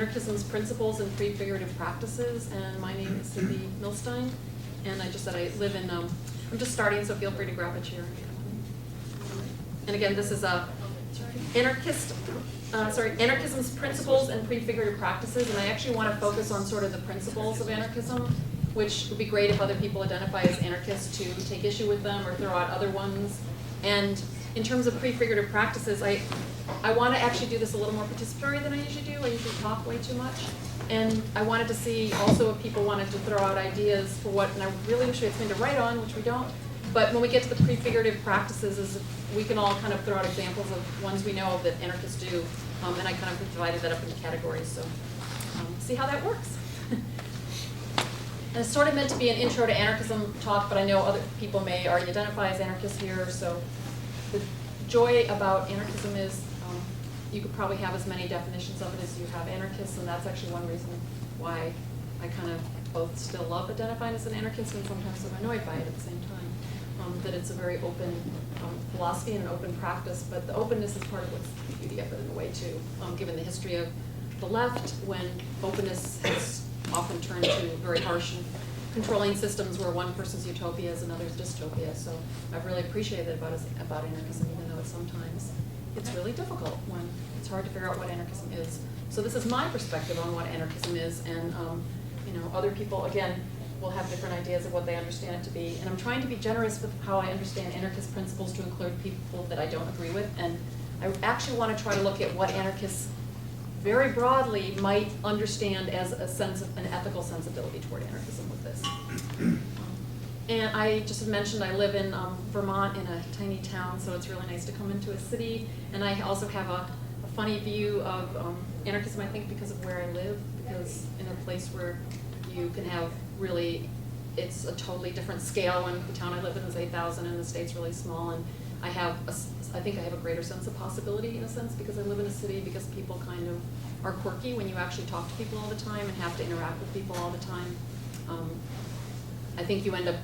Anarchism's Principles and Prefigurative Practices, and my name is Cindy Milstein, and I just said I live in, I'm just starting, so feel free to grab a chair. And again, this is Anarchism's Principles and Prefigurative Practices, and I actually want to focus on sort of the principles of anarchism, which would be great if other people identify as anarchists to take issue with them or throw out other ones. And in terms of prefigurative practices, I want to actually do this a little more participatory than I usually do. I usually talk way too much. And I wanted to see also if people wanted to throw out ideas for what, and I really wish we had something to write on, which we don't. But when we get to the prefigurative practices, is we can all kind of throw out examples of ones we know of that anarchists do. And I kind of divided that up into categories. So see how that works. And it's sort of meant to be an intro to anarchism talk, but I know other people may already identify as anarchists here. So the joy about anarchism is you could probably have as many definitions of it as you have anarchists, and that's actually one reason why I kind of both still love identifying as an anarchist and sometimes I'm annoyed by it at the same time. That it's a very open philosophy and an open practice, but the openness is part of what's the beauty of it in a way too, given the history of the left, when openness has often turned to very harsh and controlling systems where one person's utopia is another's dystopia. So I've really appreciated it about anarchism, even though sometimes it's really difficult when it's hard to figure out what anarchism is. So this is my perspective on what anarchism is, and other people, again, will have different ideas of what they understand it to be. And I'm trying to be generous with how I understand anarchist principles to include people that I don't agree with. And I actually want to try to look at what anarchists very broadly might understand as a sense of an ethical sensibility toward anarchism with this. And I just mentioned I live in Vermont in a tiny town, so it's really nice to come into a city. And I also have a funny view of anarchism, I think, because of where I live, because in a place where you can have really, it's a totally different scale when the town I live in is 8,000 and the state's really small. And I think I have a greater sense of possibility in a sense because I live in a city, because people kind of are quirky when you actually talk to people all the time and have to interact with people all the time. I think you end up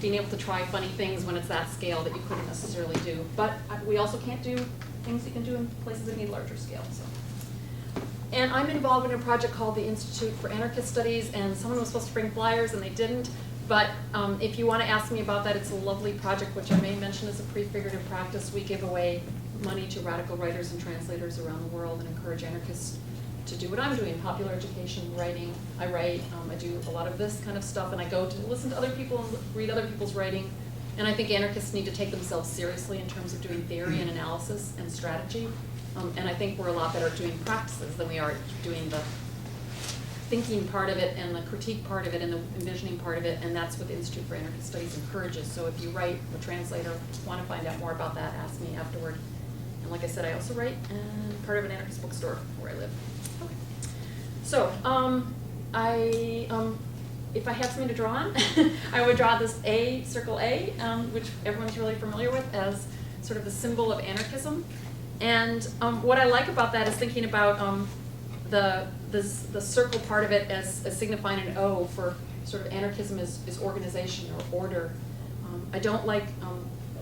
being able to try funny things when it's that scale that you couldn't necessarily do. But we also can't do things you can do in places that need larger scale. So. And I'm involved in a project called the Institute for Anarchist Studies, and someone was supposed to bring flyers and they didn't. But if you want to ask me about that, it's a lovely project, which I may mention as a prefigurative practice. We give away money to radical writers and translators around the world and encourage anarchists to do what I'm doing, popular education, writing. I write, I do a lot of this kind of stuff, and I go to listen to other people and read other people's writing. And I think anarchists need to take themselves seriously in terms of doing theory and analysis and strategy. And I think we're a lot better at doing practices than we are doing the thinking part of it and the critique part of it and the envisioning part of it, and that's what the Institute for Anarchist Studies encourages. So if you write a translator, want to find out more about that, ask me afterward. And like I said, I also write and part of an anarchist bookstore where I live. Okay. So if I had something to draw on, I would draw this A, circle A, which everyone's really familiar with as sort of the symbol of anarchism. And what I like about that is thinking about the circle part of it as signifying an O for sort of anarchism is organization or order. I don't like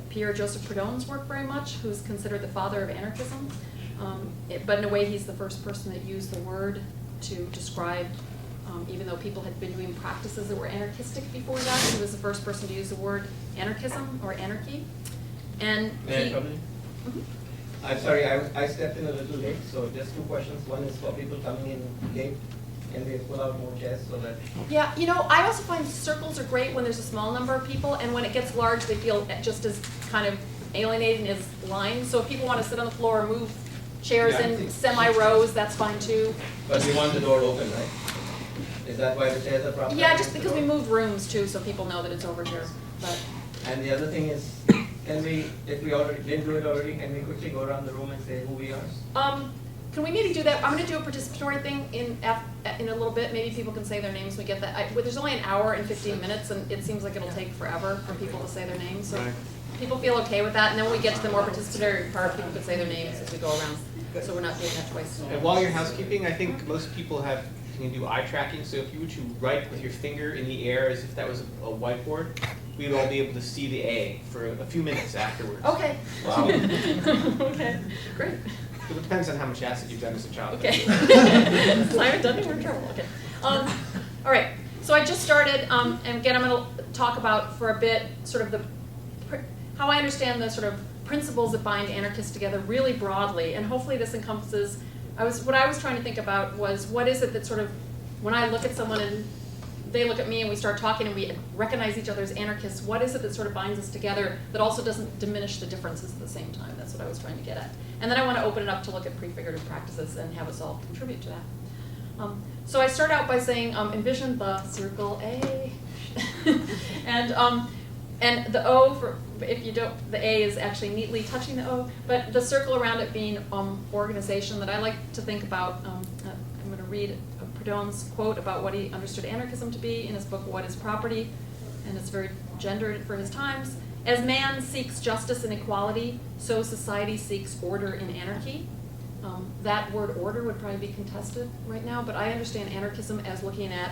Pierre-Joseph Proudhon's work very much, who's considered the father of anarchism. But in a way, he's the first person that used the word to describe, even though people had been doing practices that were anarchistic before that, he was the first person to use the word anarchism or anarchy. And May I come in? Mm-hmm. I'm sorry, I stepped in a little late, so just two questions. One is for people coming in late, and we pull out more chairs so that... Yeah, I also find circles are great when there's a small number of people, and when it gets large, they feel just as kind of alienating as lines. So if people want to sit on the floor or move chairs in semi-rows, that's fine too. But we want the door open, right? Is that why the chairs are propped? Yeah, just because we moved rooms too, so people know that it's over here. But. And the other thing is, can we, if we already didn't do it already, can we quickly go around the room and say who we are? Can we maybe do that? I'm going to do a participatory thing in a little bit. Maybe people can say their names. We get that. There's only an hour and 15 minutes, and it seems like it'll take forever for people to say their names. So people feel okay with that. And then when we get to the more participatory part, people can say their names as we go around. So we're not doing that twice. And while you're housekeeping, I think most people can do eye tracking. So if you were to write with your finger in the air as if that was a whiteboard, we'd all be able to see the A for a few minutes afterwards. Okay. Wow. Okay. Great. It depends on how much acid you've done as a child. Okay. So I haven't done any more trouble. Okay. All right. So I just started, and again, I'm going to talk about for a bit sort of how I understand the sort of principles that bind anarchists together really broadly, and hopefully this encompasses. What I was trying to think about was what is it that sort of when I look at someone and they look at me and we start talking and we recognize each other as anarchists, what is it that sort of binds us together that also doesn't diminish the differences at the same time? That's what I was trying to get at. And then I want to open it up to look at prefigurative practices and have us all contribute to that. So I start out by saying, envision the circle A. And the O, for if you don't, the A is actually neatly touching the O, but the circle around it being organization that I like to think about. I'm going to read Proudhon's quote about what he understood anarchism to be in his book, What is Property? And it's very gendered for his times. As man seeks justice and equality, so society seeks order in anarchy. That word order would probably be contested right now, but I understand anarchism as looking at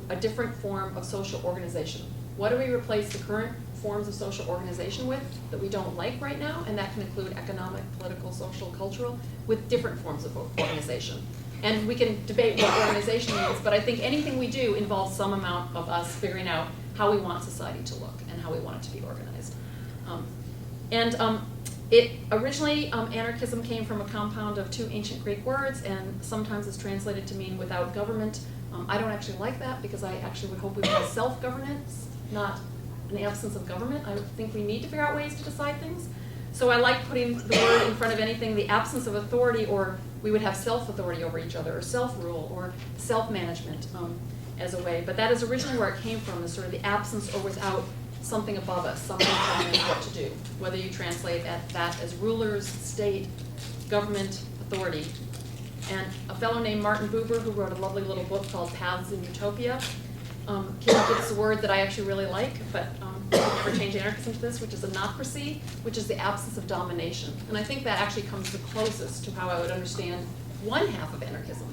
a different form of social organization. What do we replace the current forms of social organization with that we don't like right now? And that can include economic, political, social, cultural, with different forms of organization. And we can debate what organization means, but I think anything we do involves some amount of us figuring out how we want society to look and how we want it to be organized. It originally, anarchism came from a compound of two ancient Greek words, and sometimes it's translated to mean without government. I don't actually like that because I actually would hope we would have self-governance, not an absence of government. I think we need to figure out ways to decide things. So I like putting the word in front of anything, the absence of authority, or we would have self-authority over each other, or self-rule, or self-management as a way. But that is originally where it came from, is sort of the absence or without something above us, something telling us what to do. Whether you translate that as rulers, state, government, authority. And a fellow named Martin Buber, who wrote a lovely little book called Paths in Utopia, came up with this word that I actually really like, but I can never change anarchism to this, which is anocracy, which is the absence of domination. And I think that actually comes the closest to how I would understand one half of anarchism.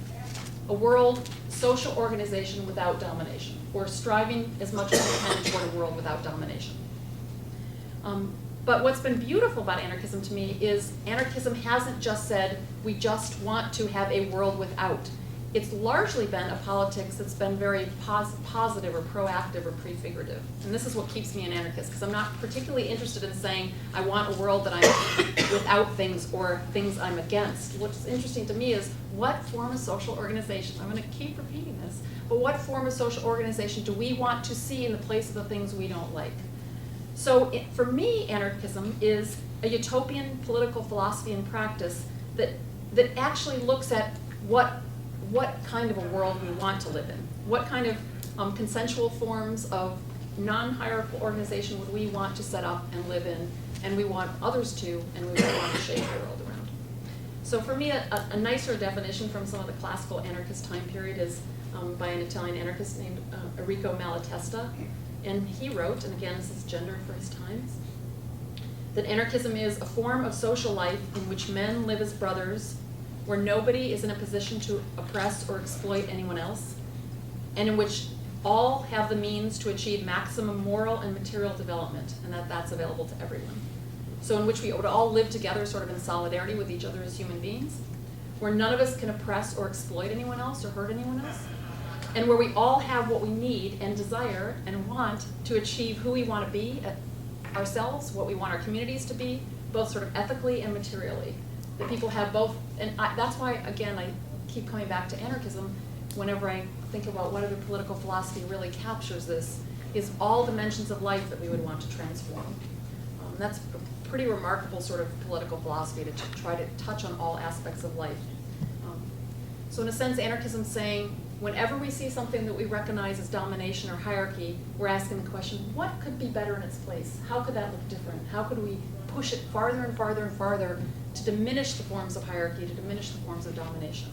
A world, social organization without domination, or striving as much as we can toward a world without domination. But what's been beautiful about anarchism to me is anarchism hasn't just said, we just want to have a world without. It's largely been a politics that's been very positive or proactive or prefigurative. And this is what keeps me an anarchist, because I'm not particularly interested in saying I want a world that I'm without things or things I'm against. What's interesting to me is what form of social organization, I'm going to keep repeating this, but what form of social organization do we want to see in the place of the things we don't like? So for me, anarchism is a utopian political philosophy and practice that actually looks at what kind of a world we want to live in. What kind of consensual forms of non-hierarchical organization would we want to set up and live in, and we want others to, and we want to shape the world around. So for me, a nicer definition from some of the classical anarchist time period is by an Italian anarchist named Enrico Malatesta. And he wrote, and again, this is gendered for his times, that anarchism is a form of social life in which men live as brothers, where nobody is in a position to oppress or exploit anyone else, and in which all have the means to achieve maximum moral and material development, and that's available to everyone. So in which we would all live together sort of in solidarity with each other as human beings, where none of us can oppress or exploit anyone else or hurt anyone else, and where we all have what we need and desire and want to achieve who we want to be ourselves, what we want our communities to be, both sort of ethically and materially. That people have both, and that's why, again, I keep coming back to anarchism whenever I think about what other political philosophy really captures this, is all dimensions of life that we would want to transform. That's a pretty remarkable sort of political philosophy to try to touch on all aspects of life. So in a sense, anarchism is saying, whenever we see something that we recognize as domination or hierarchy, we're asking the question, what could be better in its place? How could that look different? How could we push it farther and farther and farther to diminish the forms of hierarchy, to diminish the forms of domination?